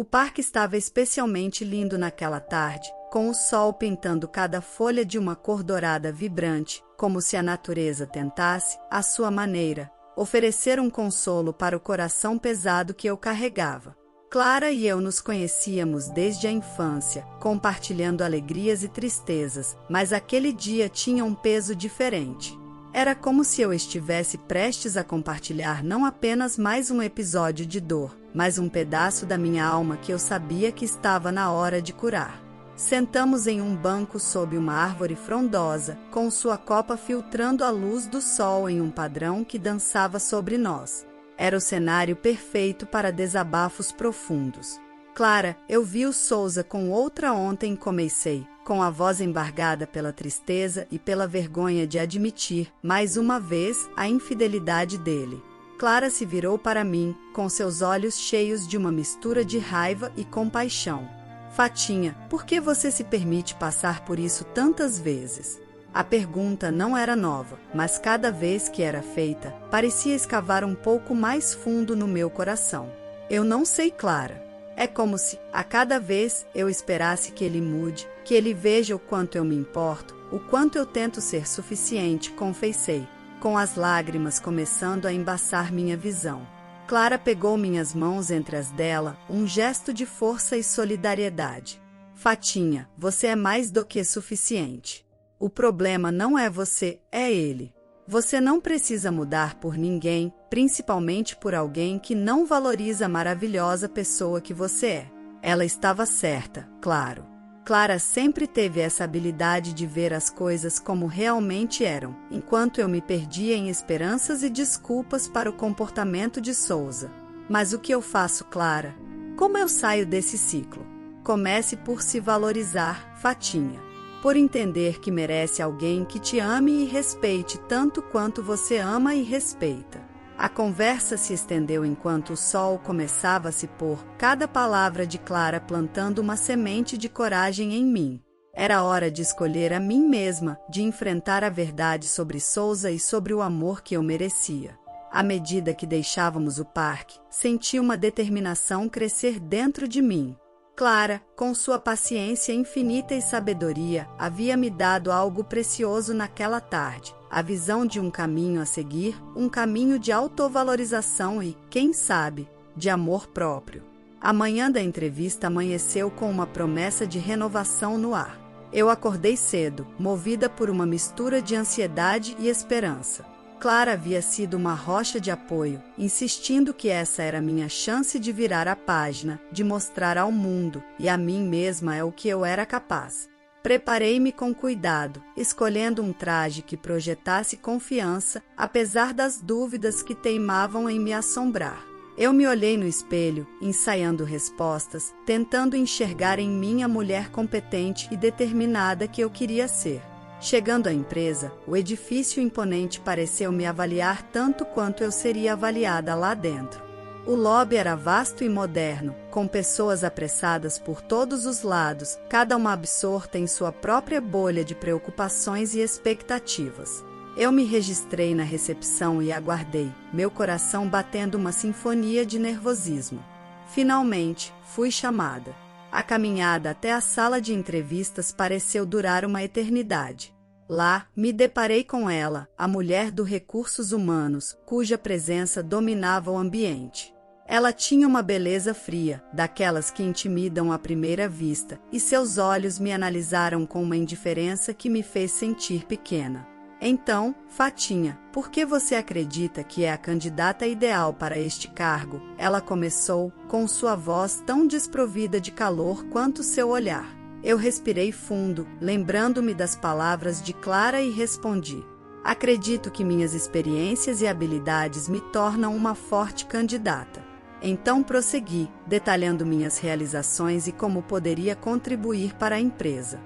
O parque estava especialmente lindo naquela tarde, com o sol pintando cada folha de uma cor dourada vibrante, como se a natureza tentasse, à sua maneira, oferecer um consolo para o coração pesado que eu carregava. Clara e eu nos conhecíamos desde a infância, compartilhando alegrias e tristezas, mas aquele dia tinha um peso diferente. Era como se eu estivesse prestes a compartilhar não apenas mais um episódio de dor, mas um pedaço da minha alma que eu sabia que estava na hora de curar. Sentamos em um banco sob uma árvore frondosa, com sua copa filtrando a luz do sol em um padrão que dançava sobre nós. Era o cenário perfeito para desabafos profundos. Clara, eu vi o Souza com outra ontem, comecei, com a voz embargada pela tristeza e pela vergonha de admitir, mais uma vez, a infidelidade dele. Clara se virou para mim, com seus olhos cheios de uma mistura de raiva e compaixão. Fatinha, por que você se permite passar por isso tantas vezes? A pergunta não era nova, mas cada vez que era feita, parecia escavar um pouco mais fundo no meu coração. Eu não sei, Clara. É como se, a cada vez, eu esperasse que ele mude, que ele veja o quanto eu me importo, o quanto eu tento ser suficiente, confessei, com as lágrimas começando a embaçar minha visão. Clara pegou minhas mãos entre as dela, um gesto de força e solidariedade. Fatinha, você é mais do que suficiente. O problema não é você, é ele. Você não precisa mudar por ninguém, principalmente por alguém que não valoriza a maravilhosa pessoa que você é. Ela estava certa, claro. Clara sempre teve essa habilidade de ver as coisas como realmente eram, enquanto eu me perdia em esperanças e desculpas para o comportamento de Souza. Mas o que eu faço, Clara? Como eu saio desse ciclo? Comece por se valorizar, Fatinha. Por entender que merece alguém que te ame e respeite tanto quanto você ama e respeita. A conversa se estendeu enquanto o sol começava a se pôr, cada palavra de Clara plantando uma semente de coragem em mim. Era hora de escolher a mim mesma, de enfrentar a verdade sobre Souza e sobre o amor que eu merecia. À medida que deixávamos o parque, senti uma determinação crescer dentro de mim. Clara, com sua paciência infinita e sabedoria, havia me dado algo precioso naquela tarde, a visão de um caminho a seguir, um caminho de autovalorização e, quem sabe, de amor próprio. A manhã da entrevista amanheceu com uma promessa de renovação no ar. Eu acordei cedo, movida por uma mistura de ansiedade e esperança. Clara havia sido uma rocha de apoio, insistindo que essa era minha chance de virar a página, de mostrar ao mundo e a mim mesma o que eu era capaz. Preparei-me com cuidado, escolhendo um traje que projetasse confiança, apesar das dúvidas que teimavam em me assombrar. Eu me olhei no espelho, ensaiando respostas, tentando enxergar em mim a mulher competente e determinada que eu queria ser. Chegando à empresa, o edifício imponente pareceu me avaliar tanto quanto eu seria avaliada lá dentro. O lobby era vasto e moderno, com pessoas apressadas por todos os lados, cada uma absorta em sua própria bolha de preocupações e expectativas. Eu me registrei na recepção e aguardei, meu coração batendo uma sinfonia de nervosismo. Finalmente, fui chamada. A caminhada até a sala de entrevistas pareceu durar uma eternidade. Lá, me deparei com ela, a mulher dos recursos humanos, cuja presença dominava o ambiente. Ela tinha uma beleza fria, daquelas que intimidam à primeira vista, e seus olhos me analisaram com uma indiferença que me fez sentir pequena. Então, Fatinha, por que você acredita que é a candidata ideal para este cargo? Ela começou, com sua voz tão desprovida de calor quanto seu olhar. Eu respirei fundo, lembrando-me das palavras de Clara e respondi. Acredito que minhas experiências e habilidades me tornam uma forte candidata. Então prossegui, detalhando minhas realizações e como poderia contribuir para a empresa.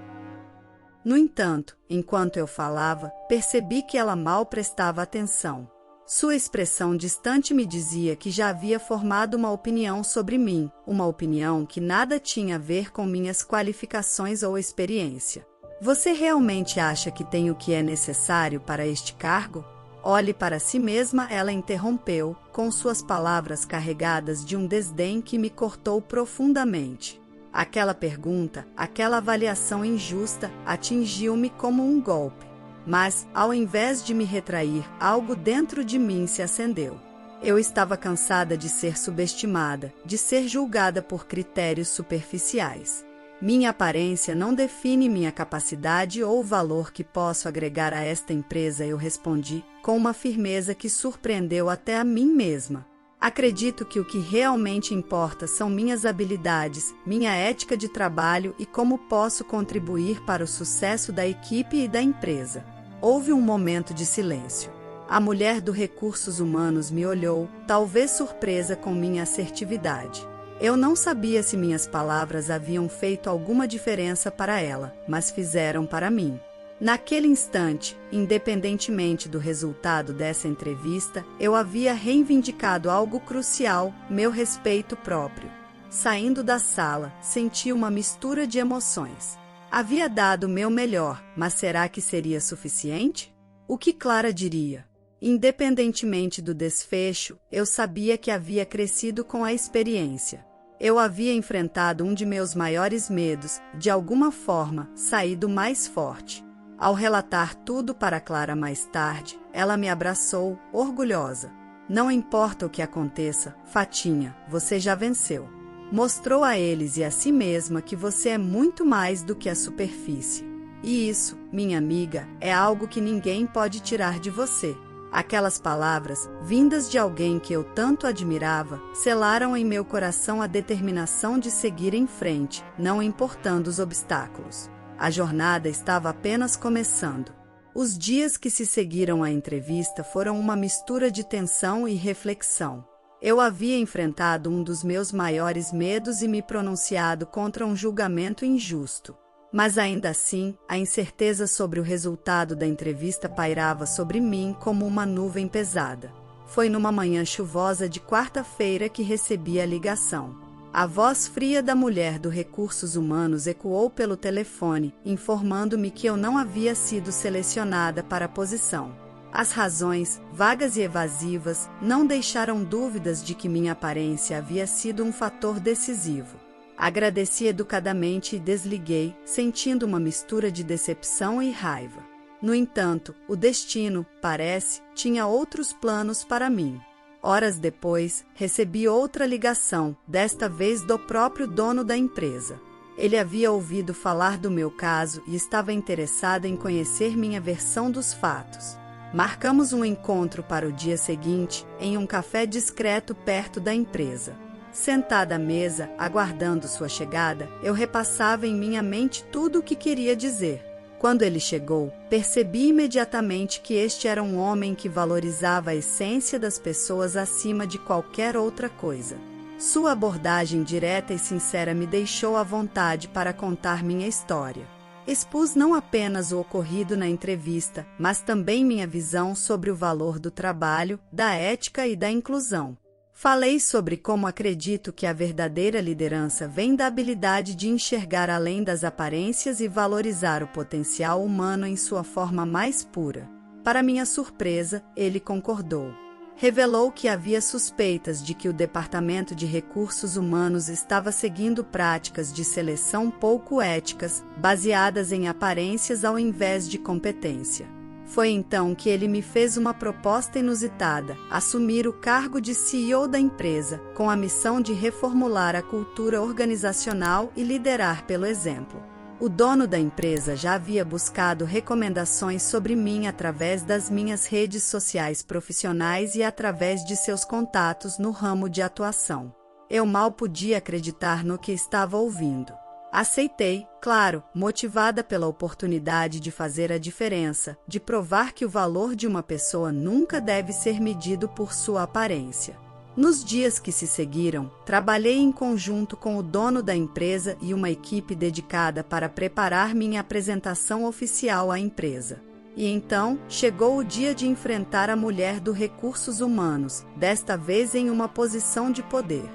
No entanto, enquanto eu falava, percebi que ela mal prestava atenção. Sua expressão distante me dizia que já havia formado uma opinião sobre mim, uma opinião que nada tinha a ver com minhas qualificações ou experiência. Você realmente acha que tenho o que é necessário para este cargo? Olhe para si mesma, ela interrompeu, com suas palavras carregadas de um desdém que me cortou profundamente. Aquela pergunta, aquela avaliação injusta, atingiu-me como um golpe. Mas, ao invés de me retrair, algo dentro de mim se acendeu. Eu estava cansada de ser subestimada, de ser julgada por critérios superficiais. Minha aparência não define minha capacidade ou o valor que posso agregar a esta empresa, eu respondi, com uma firmeza que surpreendeu até a mim mesma. Acredito que o que realmente importa são minhas habilidades, minha ética de trabalho e como posso contribuir para o sucesso da equipe e da empresa. Houve um momento de silêncio. A mulher do Recursos Humanos me olhou, talvez surpresa com minha assertividade. Eu não sabia se minhas palavras haviam feito alguma diferença para ela, mas fizeram para mim. Naquele instante, independentemente do resultado dessa entrevista, eu havia reivindicado algo crucial, meu respeito próprio. Saindo da sala, senti uma mistura de emoções. Havia dado o meu melhor, mas será que seria suficiente? O que Clara diria? Independentemente do desfecho, eu sabia que havia crescido com a experiência. Eu havia enfrentado um de meus maiores medos, de alguma forma, saído mais forte. Ao relatar tudo para Clara mais tarde, ela me abraçou, orgulhosa. Não importa o que aconteça, Fatinha, você já venceu. Mostrou a eles e a si mesma que você é muito mais do que a superfície. E isso, minha amiga, é algo que ninguém pode tirar de você. Aquelas palavras, vindas de alguém que eu tanto admirava, selaram em meu coração a determinação de seguir em frente, não importando os obstáculos. A jornada estava apenas começando. Os dias que se seguiram à entrevista foram uma mistura de tensão e reflexão. Eu havia enfrentado um dos meus maiores medos e me pronunciado contra um julgamento injusto. Mas ainda assim, a incerteza sobre o resultado da entrevista pairava sobre mim como uma nuvem pesada. Foi numa manhã chuvosa de quarta-feira que recebi a ligação. A voz fria da mulher do Recursos Humanos ecoou pelo telefone, informando-me que eu não havia sido selecionada para a posição. As razões, vagas e evasivas, não deixaram dúvidas de que minha aparência havia sido um fator decisivo. Agradeci educadamente e desliguei, sentindo uma mistura de decepção e raiva. No entanto, o destino, parece, tinha outros planos para mim. Horas depois, recebi outra ligação, desta vez do próprio dono da empresa. Ele havia ouvido falar do meu caso e estava interessado em conhecer minha versão dos fatos. Marcamos um encontro para o dia seguinte, em um café discreto perto da empresa. Sentada à mesa, aguardando sua chegada, eu repassava em minha mente tudo o que queria dizer. Quando ele chegou, percebi imediatamente que este era um homem que valorizava a essência das pessoas acima de qualquer outra coisa. Sua abordagem direta e sincera me deixou à vontade para contar minha história. Expus não apenas o ocorrido na entrevista, mas também minha visão sobre o valor do trabalho, da ética e da inclusão. Falei sobre como acredito que a verdadeira liderança vem da habilidade de enxergar além das aparências e valorizar o potencial humano em sua forma mais pura. Para minha surpresa, ele concordou. Revelou que havia suspeitas de que o Departamento de Recursos Humanos estava seguindo práticas de seleção pouco éticas, baseadas em aparências ao invés de competência. Foi então que ele me fez uma proposta inusitada, assumir o cargo de CEO da empresa, com a missão de reformular a cultura organizacional e liderar pelo exemplo. O dono da empresa já havia buscado recomendações sobre mim através das minhas redes sociais profissionais e através de seus contatos no ramo de atuação. Eu mal podia acreditar no que estava ouvindo. Aceitei, claro, motivada pela oportunidade de fazer a diferença, de provar que o valor de uma pessoa nunca deve ser medido por sua aparência. Nos dias que se seguiram, trabalhei em conjunto com o dono da empresa e uma equipe dedicada para preparar minha apresentação oficial à empresa. E então, chegou o dia de enfrentar a mulher do Recursos Humanos, desta vez em uma posição de poder.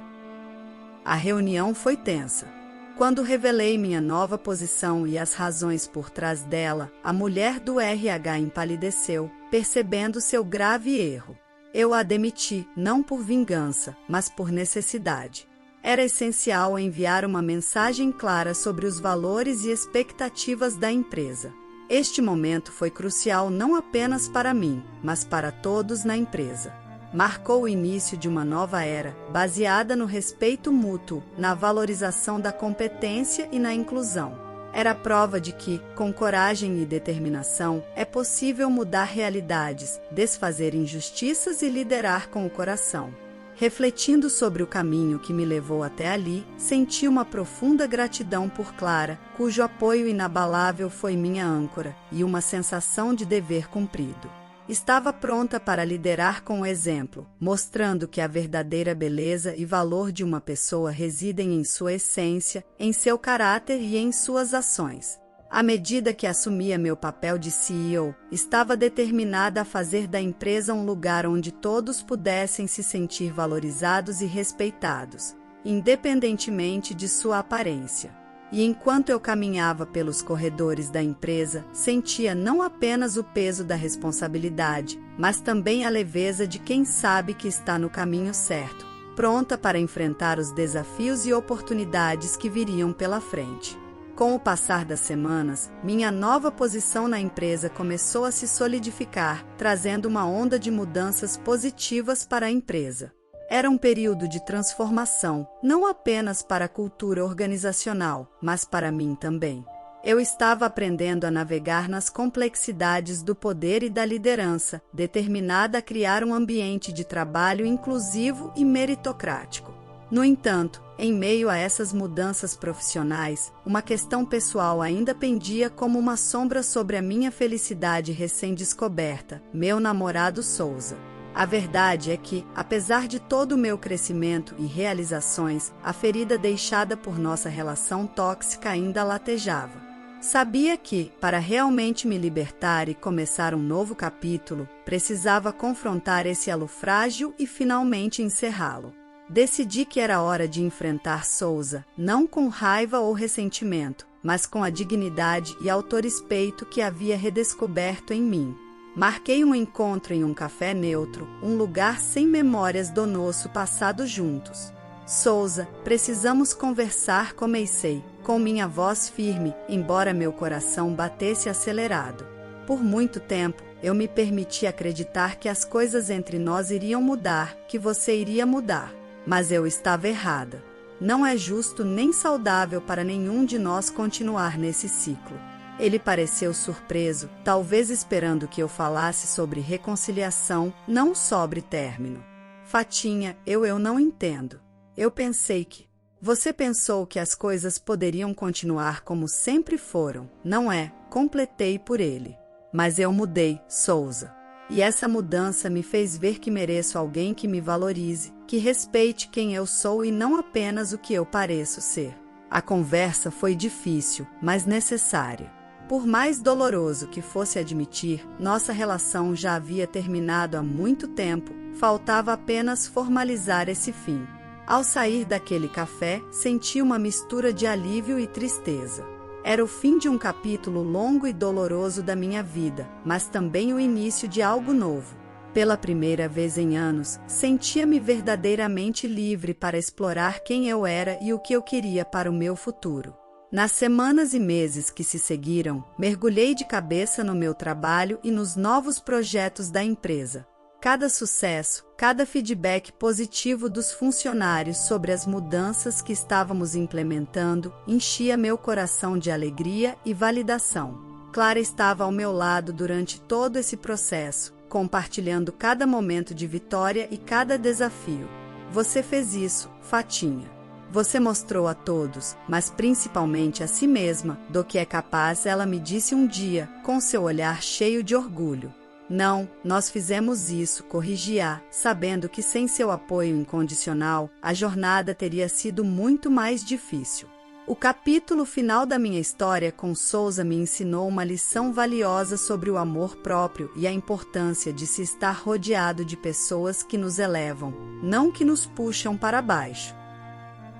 A reunião foi tensa. Quando revelei minha nova posição e as razões por trás dela, a mulher do RH empalideceu, percebendo seu grave erro. Eu a demiti, não por vingança, mas por necessidade. Era essencial enviar uma mensagem clara sobre os valores e expectativas da empresa. Este momento foi crucial não apenas para mim, mas para todos na empresa. Marcou o início de uma nova era, baseada no respeito mútuo, na valorização da competência e na inclusão. Era a prova de que, com coragem e determinação, é possível mudar realidades, desfazer injustiças e liderar com o coração. Refletindo sobre o caminho que me levou até ali, senti uma profunda gratidão por Clara, cujo apoio inabalável foi minha âncora, e uma sensação de dever cumprido. Estava pronta para liderar com o exemplo, mostrando que a verdadeira beleza e valor de uma pessoa residem em sua essência, em seu caráter e em suas ações. À medida que assumia meu papel de CEO, estava determinada a fazer da empresa um lugar onde todos pudessem se sentir valorizados e respeitados, independentemente de sua aparência. E enquanto eu caminhava pelos corredores da empresa, sentia não apenas o peso da responsabilidade, mas também a leveza de quem sabe que está no caminho certo, pronta para enfrentar os desafios e oportunidades que viriam pela frente. Com o passar das semanas, minha nova posição na empresa começou a se solidificar, trazendo uma onda de mudanças positivas para a empresa. Era um período de transformação, não apenas para a cultura organizacional, mas para mim também. Eu estava aprendendo a navegar nas complexidades do poder e da liderança, determinada a criar um ambiente de trabalho inclusivo e meritocrático. No entanto, em meio a essas mudanças profissionais, uma questão pessoal ainda pendia como uma sombra sobre a minha felicidade recém-descoberta: meu namorado Souza. A verdade é que, apesar de todo o meu crescimento e realizações, a ferida deixada por nossa relação tóxica ainda latejava. Sabia que, para realmente me libertar e começar um novo capítulo, precisava confrontar esse elo frágil e finalmente encerrá-lo. Decidi que era hora de enfrentar Souza, não com raiva ou ressentimento, mas com a dignidade e autorrespeito que havia redescoberto em mim. Marquei um encontro em um café neutro, um lugar sem memórias do nosso passado juntos. Souza, precisamos conversar, comecei, com minha voz firme, embora meu coração batesse acelerado. Por muito tempo, eu me permiti acreditar que as coisas entre nós iriam mudar, que você iria mudar. Mas eu estava errada. Não é justo nem saudável para nenhum de nós continuar nesse ciclo. Ele pareceu surpreso, talvez esperando que eu falasse sobre reconciliação, não sobre término. Fatinha, eu não entendo. Eu pensei que... Você pensou que as coisas poderiam continuar como sempre foram, não é? Completei por ele. Mas eu mudei, Souza. E essa mudança me fez ver que mereço alguém que me valorize, que respeite quem eu sou e não apenas o que eu pareço ser. A conversa foi difícil, mas necessária. Por mais doloroso que fosse admitir, nossa relação já havia terminado há muito tempo, faltava apenas formalizar esse fim. Ao sair daquele café, senti uma mistura de alívio e tristeza. Era o fim de um capítulo longo e doloroso da minha vida, mas também o início de algo novo. Pela primeira vez em anos, sentia-me verdadeiramente livre para explorar quem eu era e o que eu queria para o meu futuro. Nas semanas e meses que se seguiram, mergulhei de cabeça no meu trabalho e nos novos projetos da empresa. Cada sucesso, cada feedback positivo dos funcionários sobre as mudanças que estávamos implementando enchia meu coração de alegria e validação. Clara estava ao meu lado durante todo esse processo, compartilhando cada momento de vitória e cada desafio. Você fez isso, Fatinha. Você mostrou a todos, mas principalmente a si mesma, do que é capaz, ela me disse um dia, com seu olhar cheio de orgulho. Não, nós fizemos isso, corrigi-a, sabendo que sem seu apoio incondicional, a jornada teria sido muito mais difícil. O capítulo final da minha história com Souza me ensinou uma lição valiosa sobre o amor próprio e a importância de se estar rodeado de pessoas que nos elevam, não que nos puxam para baixo.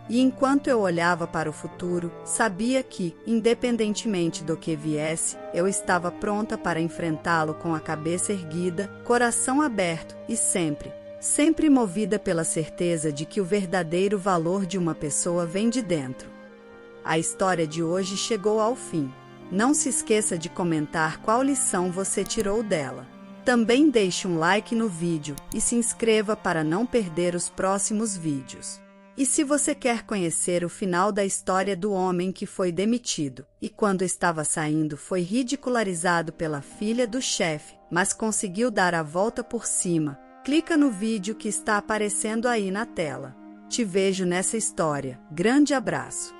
E enquanto eu olhava para o futuro, sabia que, independentemente do que viesse, eu estava pronta para enfrentá-lo com a cabeça erguida, coração aberto e sempre movida pela certeza de que o verdadeiro valor de uma pessoa vem de dentro. A história de hoje chegou ao fim. Não se esqueça de comentar qual lição você tirou dela. Também deixe um like no vídeo e se inscreva para não perder os próximos vídeos. E se você quer conhecer o final da história do homem que foi demitido e quando estava saindo foi ridicularizado pela filha do chefe, mas conseguiu dar a volta por cima, clica no vídeo que está aparecendo aí na tela. Te vejo nessa história. Grande abraço!